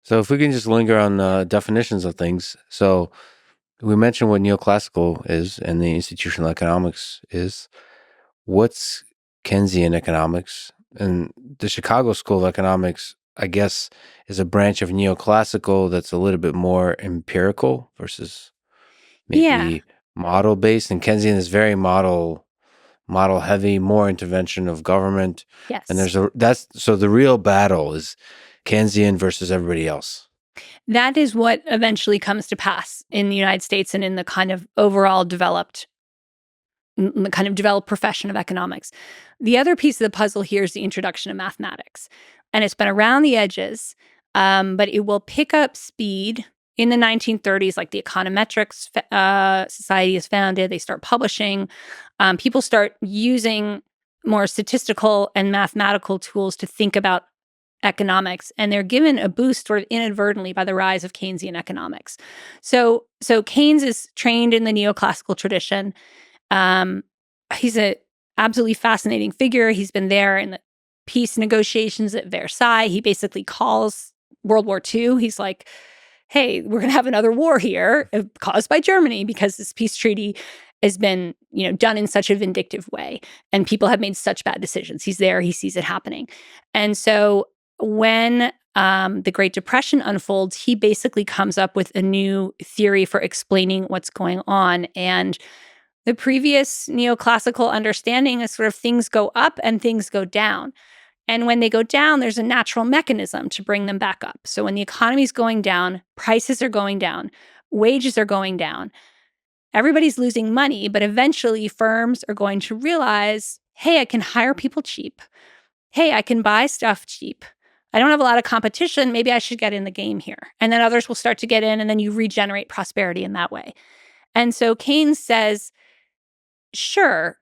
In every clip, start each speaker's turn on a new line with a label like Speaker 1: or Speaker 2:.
Speaker 1: So if we can just linger on definitions of things. So we mentioned what neoclassical is and the institutional economics is. What's Keynesian economics? And the Chicago School of Economics, I guess, is a branch of neoclassical that's a little bit more empirical versus
Speaker 2: Yeah.
Speaker 1: maybe model based. And Keynesian is very model heavy, more intervention of government. And
Speaker 2: Yes.
Speaker 1: so the real battle is Keynesian versus everybody else.
Speaker 2: That is what eventually comes to pass in the United States and in the kind of overall developed profession of economics. The other piece of the puzzle here is the introduction of mathematics. And it's been around the edges, but it will pick up speed in the 1930s, like the Econometrics Society is founded. They start publishing. People start using more statistical and mathematical tools to think about economics, and they're given a boost sort of inadvertently by the rise of Keynesian economics. So Keynes is trained in the neoclassical tradition. He's a absolutely fascinating figure. He's been there in the peace negotiations at Versailles. He basically calls World War II. He's like, hey, we're going to have another war here caused by Germany because this peace treaty has been, done in such a vindictive way and people have made such bad decisions. He's there. He sees it happening. And so when the Great Depression unfolds, he basically comes up with a new theory for explaining what's going on. And the previous neoclassical understanding is sort of things go up and things go down. And when they go down, there's a natural mechanism to bring them back up. So when the economy is going down, prices are going down, wages are going down, everybody's losing money, but eventually firms are going to realize, hey, I can hire people cheap. Hey, I can buy stuff cheap. I don't have a lot of competition. Maybe I should get in the game here. And then others will start to get in, and then you regenerate prosperity in that way. And so Keynes says, sure,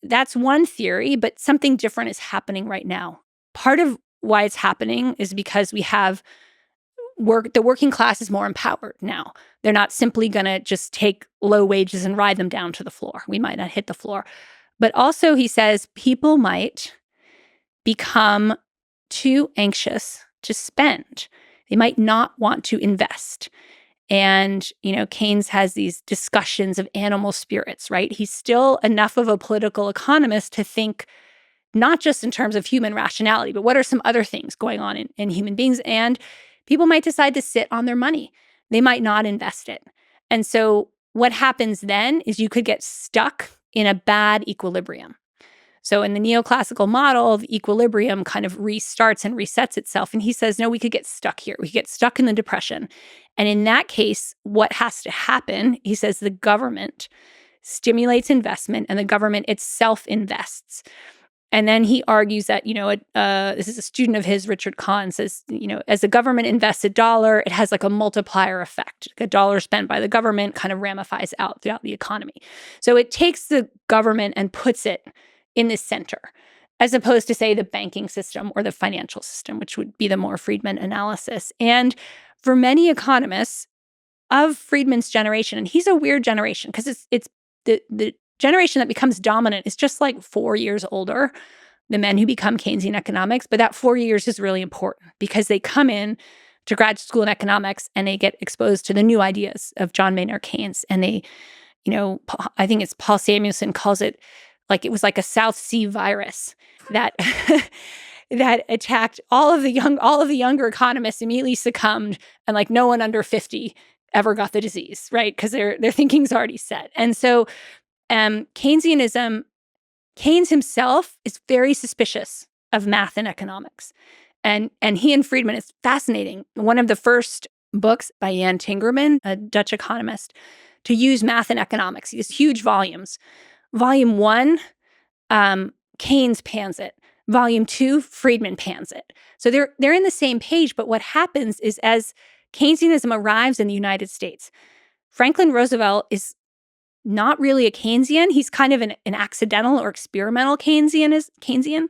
Speaker 2: that's one theory, but something different is happening right now. Part of why it's happening is because we have the working class is more empowered now. They're not simply going to just take low wages and ride them down to the floor. We might not hit the floor. But also, he says, people might become too anxious to spend. They might not want to invest. And, Keynes has these discussions of animal spirits, right? He's still enough of a political economist to think not just in terms of human rationality, but what are some other things going on in human beings? And people might decide to sit on their money. They might not invest it. And so what happens then is you could get stuck in a bad equilibrium. So in the neoclassical model, the equilibrium kind of restarts and resets itself. And he says, no, we could get stuck here. We could get stuck in the depression. And in that case, what has to happen, he says, the government stimulates investment and the government itself invests. And then he argues that, this is a student of his, Richard Kahn, says, as the government invests $1, it has like a multiplier effect. A dollar spent by the government kind of ramifies out throughout the economy. So it takes the government and puts it in the center, as opposed to, say, the banking system or the financial system, which would be the more Friedman analysis. And for many economists of Friedman's generation, and he's a weird generation because it's the generation that becomes dominant is just like 4 years older, the men who become Keynesian economics. But that 4 years is really important because they come in to graduate school in economics and they get exposed to the new ideas of John Maynard Keynes. And they, I think it's Paul Samuelson calls it like it was like a South Sea virus that that attacked all of the younger economists immediately succumbed, and like no one under 50 ever got the disease, right? Because their thinking's already set. And so Keynesianism, Keynes himself is very suspicious of math and economics. And he and Friedman is fascinating. One of the first books by Jan Tingerman, a Dutch economist, to use math and economics, these huge volumes. Volume 1, Keynes pans it. Volume 2, Friedman pans it. So they're in the same page, but what happens is as Keynesianism arrives in the United States, Franklin Roosevelt is not really a Keynesian. He's kind of an accidental or experimental Keynesian.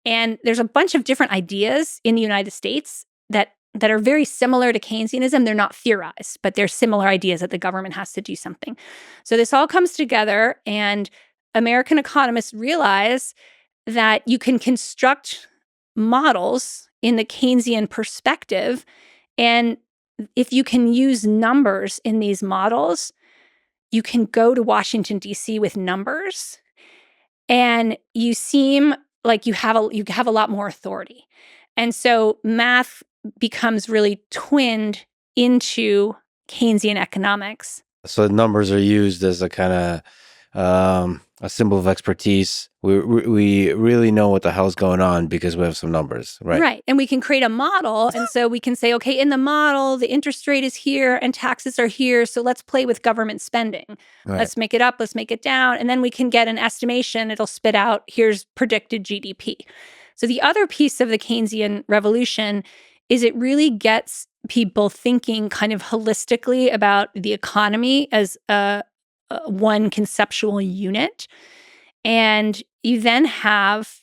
Speaker 2: And there's a bunch of different ideas in the United States that are very similar to Keynesianism. They're not theorized, but they're similar ideas that the government has to do something. So this all comes together, and American economists realize that you can construct models in the Keynesian perspective And if you can use numbers in these models, you can go to Washington, D.C. with numbers, and you seem like you have a lot more authority. And so math becomes really twinned into Keynesian economics.
Speaker 1: So numbers are used as a kind of a symbol of expertise. We really know what the hell's going on because we have some numbers, right?
Speaker 2: Right. And we can create a model. And so we can say, okay, in the model, the interest rate is here and taxes are here. So let's play with government spending.
Speaker 1: Right.
Speaker 2: Let's make it up. Let's make it down. And then we can get an estimation. It'll spit out, here's predicted GDP. So the other piece of the Keynesian revolution is it really gets people thinking kind of holistically about the economy as one conceptual unit. And you then have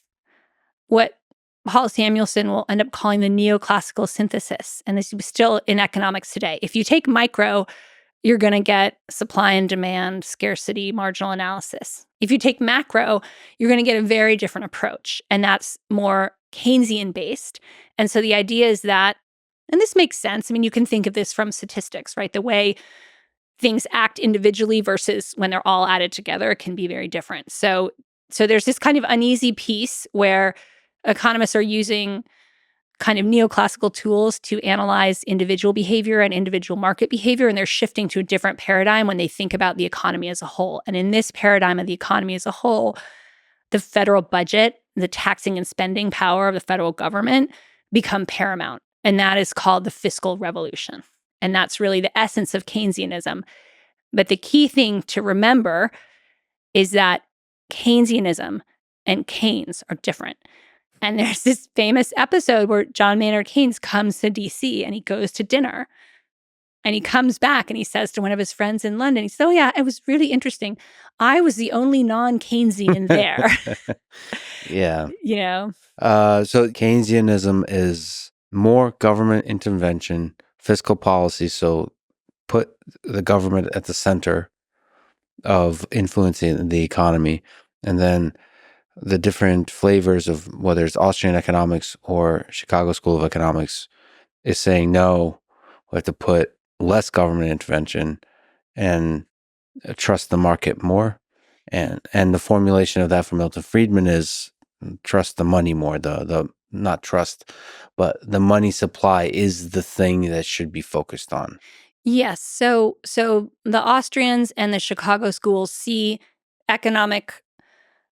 Speaker 2: what Paul Samuelson will end up calling the neoclassical synthesis. And this is still in economics today. If you take micro, you're going to get supply and demand, scarcity, marginal analysis. If you take macro, you're going to get a very different approach. And that's more Keynesian based. And so the idea is that, and this makes sense. I mean, you can think of this from statistics, right? The way things act individually versus when they're all added together can be very different. So there's this kind of uneasy piece where economists are using kind of neoclassical tools to analyze individual behavior and individual market behavior, and they're shifting to a different paradigm when they think about the economy as a whole. And in this paradigm of the economy as a whole, the federal budget, the taxing and spending power of the federal government become paramount. And that is called the fiscal revolution. And that's really the essence of Keynesianism. But the key thing to remember is that Keynesianism and Keynes are different. And there's this famous episode where John Maynard Keynes comes to DC and he goes to dinner. And he comes back and he says to one of his friends in London, he says, "Oh, yeah, it was really interesting. I was the only non-Keynesian there."
Speaker 1: Yeah.
Speaker 2: You know?
Speaker 1: So Keynesianism is more government intervention, fiscal policy. So put the government at the center of influencing the economy. And then the different flavors of whether it's Austrian economics or Chicago School of Economics is saying, no, we have to put less government intervention and trust the market more. And the formulation of that from Milton Friedman is trust the money more, the not trust, but the money supply is the thing that should be focused on.
Speaker 2: Yes. So the Austrians and the Chicago schools see economic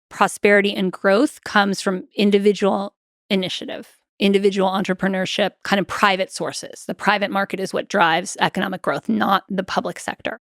Speaker 2: prosperity and growth comes from individual initiative, individual entrepreneurship, kind of private sources. The private market is what drives economic growth, not the public sector.